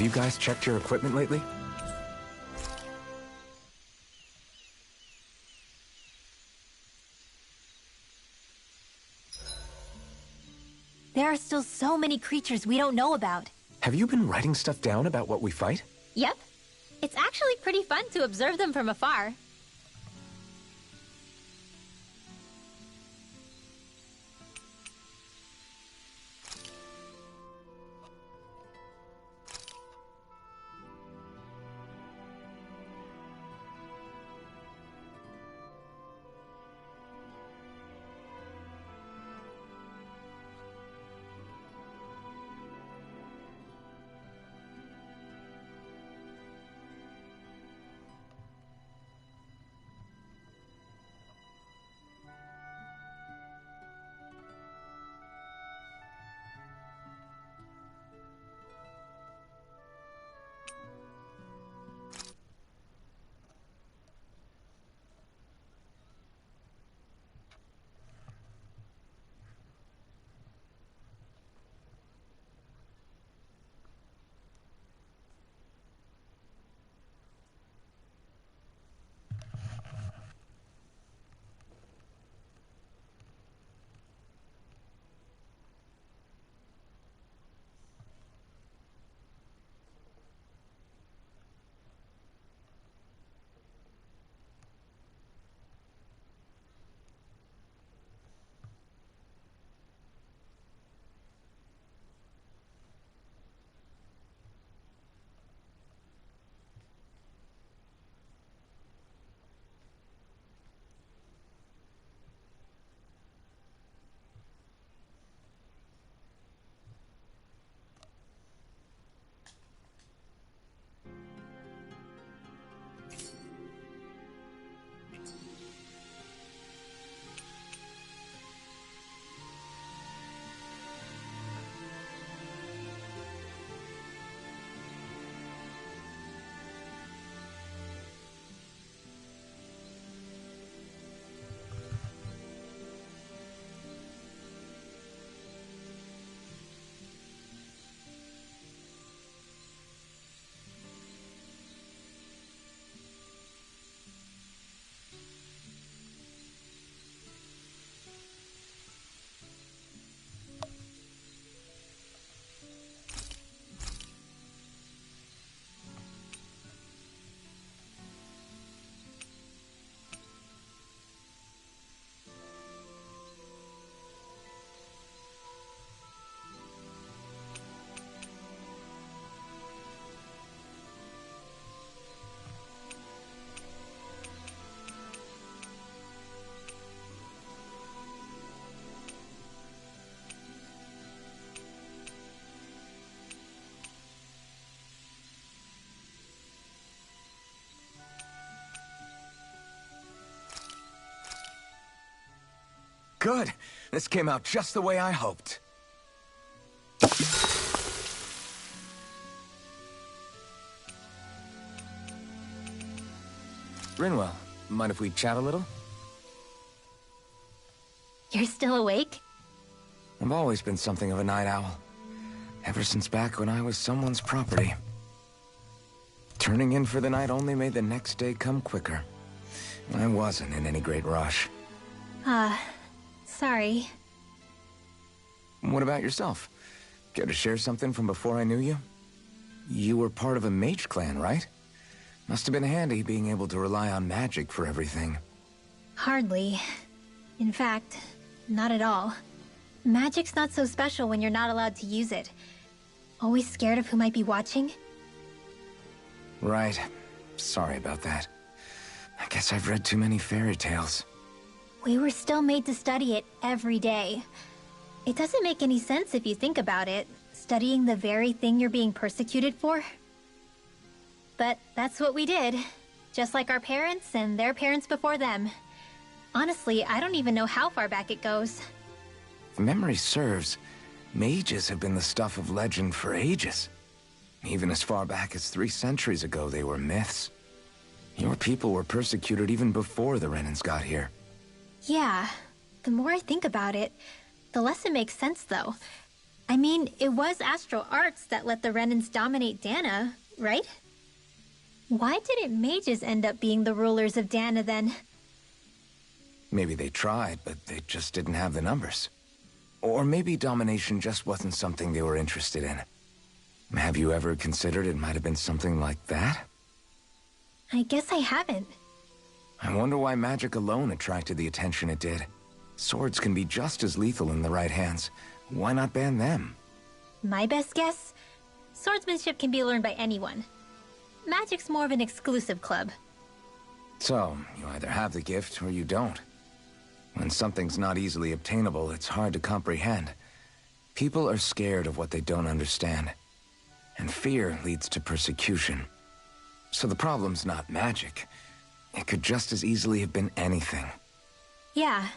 Have you guys checked your equipment lately? There are still so many creatures we don't know about. Have you been writing stuff down about what we fight? Yep. It's actually pretty fun to observe them from afar. Good. This came out just the way I hoped. Rinwell, mind if we chat a little? You're still awake? I've always been something of a night owl. Ever since back when I was someone's property. Turning in for the night only made the next day come quicker. I wasn't in any great rush. Sorry. What about yourself? Care to share something from before I knew you? You were part of a mage clan, right? Must have been handy being able to rely on magic for everything. Hardly. In fact, not at all. Magic's not so special when you're not allowed to use it. Always scared of who might be watching? Right. Sorry about that. I guess I've read too many fairy tales. We were still made to study it every day. It doesn't make any sense if you think about it, studying the very thing you're being persecuted for. But that's what we did, just like our parents and their parents before them. Honestly, I don't even know how far back it goes. If memory serves, mages have been the stuff of legend for ages. Even as far back as 3 centuries ago, they were myths. Your people were persecuted even before the Renans got here. Yeah, the more I think about it, the less it makes sense, though. I mean, it was astral arts that let the Renans dominate Dana, right? Why didn't mages end up being the rulers of Dana, then? Maybe they tried, but they just didn't have the numbers. Or maybe domination just wasn't something they were interested in. Have you ever considered it might have been something like that? I guess I haven't. I wonder why magic alone attracted the attention it did. Swords can be just as lethal in the right hands. Why not ban them? My best guess? Swordsmanship can be learned by anyone. Magic's more of an exclusive club. So, you either have the gift or you don't. When something's not easily obtainable, it's hard to comprehend. People are scared of what they don't understand. And fear leads to persecution. So the problem's not magic. It could just as easily have been anything. Yeah.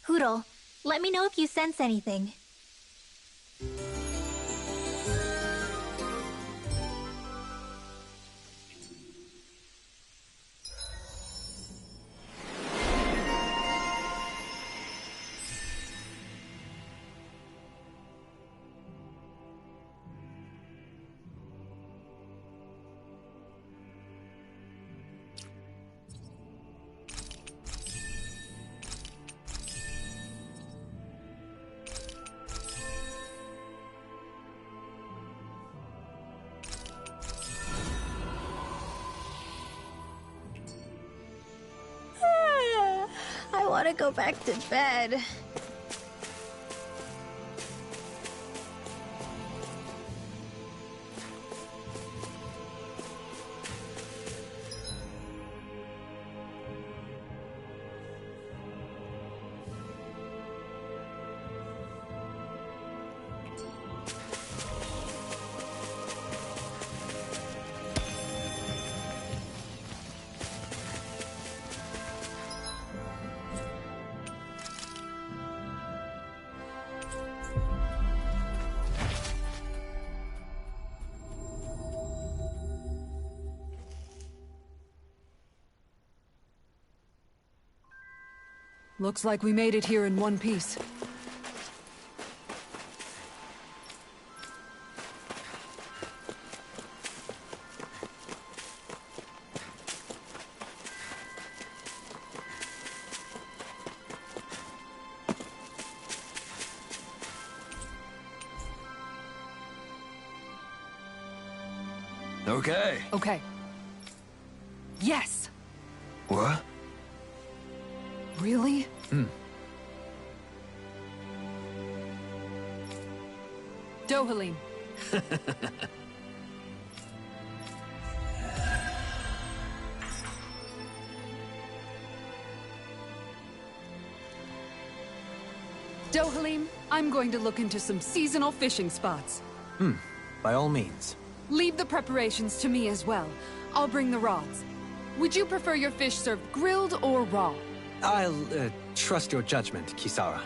Hootle, let me know if you sense anything. I want to go back to bed. Looks like we made it here in one piece. Okay. Okay. Yes! What? Really? Dohalim. Dohalim, I'm going to look into some seasonal fishing spots. By all means. Leave the preparations to me as well. I'll bring the rods. Would you prefer your fish served grilled or raw? I'll, trust your judgment, Kisara.